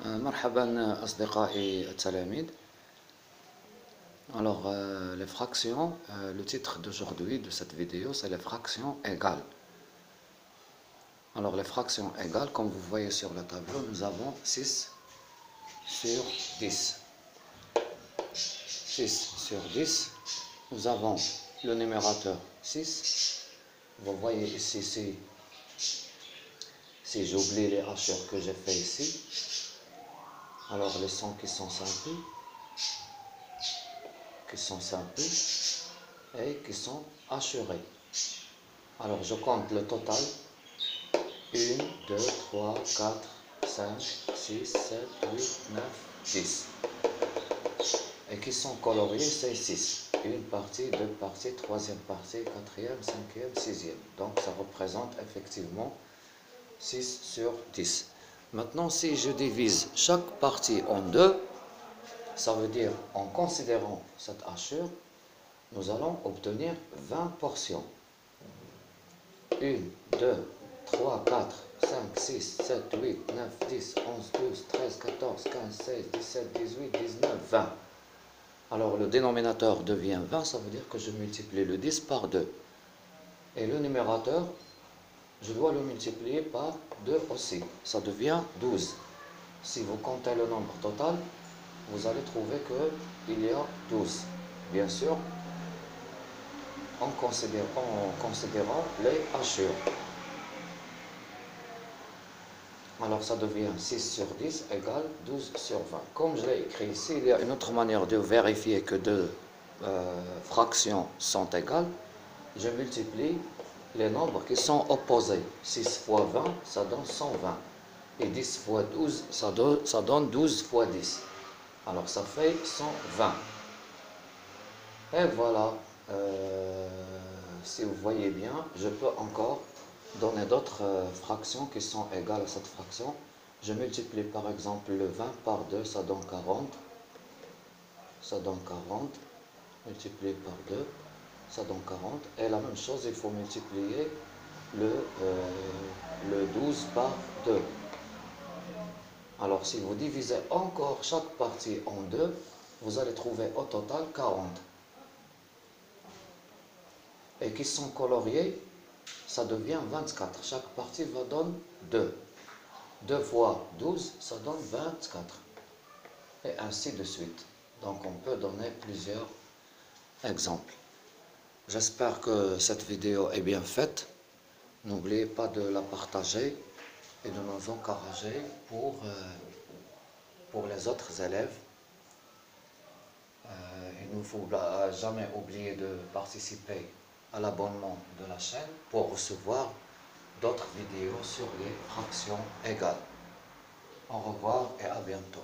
مرحبا أصدقائي التلاميذ. Alors, les fractions, le titre d'aujourd'hui de cette vidéo, c'est les fractions égales. Alors, les fractions égales, comme vous voyez sur le tableau, nous avons 6 sur 10. 6 sur 10, nous avons le numérateur 6. Vous voyez ici, si j'oublie les hachures que j'ai fait ici, alors les sons qui sont simples et qui sont hachurés. Alors je compte le total: 1, 2, 3, 4, 5, 6, 7, 8, 9, 10. Et qui sont coloriés, c'est 6. Une partie, deux parties, troisième partie, quatrième, cinquième, sixième. Donc ça représente effectivement 6 sur 10. Maintenant, si je divise chaque partie en deux, ça veut dire, en considérant cette hachure, nous allons obtenir 20 portions. 1, 2, 3, 4, 5, 6, 7, 8, 9, 10, 11, 12, 13, 14, 15, 16, 17, 18, 19, 20. Alors le dénominateur devient 20, ça veut dire que je multiplie le 10 par 2. Et le numérateur, je dois le multiplier par 2 aussi. Ça devient 12. Si vous comptez le nombre total, vous allez trouver qu'il y a 12. Bien sûr, en considérant les hachures. Alors ça devient 6 sur 10 égale 12 sur 20. Comme je l'ai écrit ici, il y a une autre manière de vérifier que deux fractions sont égales. Je multiplie les nombres qui sont opposés. 6 fois 20, ça donne 120. Et 10 fois 12, ça donne 12 fois 10. Alors ça fait 120. Et voilà, si vous voyez bien, je peux encore donner d'autres fractions qui sont égales à cette fraction. Je multiplie par exemple le 20 par 2, ça donne 40. Ça donne 40. Multiplié par 2, ça donne 40. Et la même chose, il faut multiplier le 12 par 2. Alors si vous divisez encore chaque partie en 2, vous allez trouver au total 40. Et qui sont coloriés, ça devient 24. Chaque partie va donner 2. 2 fois 12, ça donne 24. Et ainsi de suite. Donc on peut donner plusieurs exemples. J'espère que cette vidéo est bien faite. N'oubliez pas de la partager et de nous encourager pour les autres élèves. Il ne faut jamais oublier de participer à l'abonnement de la chaîne pour recevoir d'autres vidéos sur les fractions égales. Au revoir et à bientôt.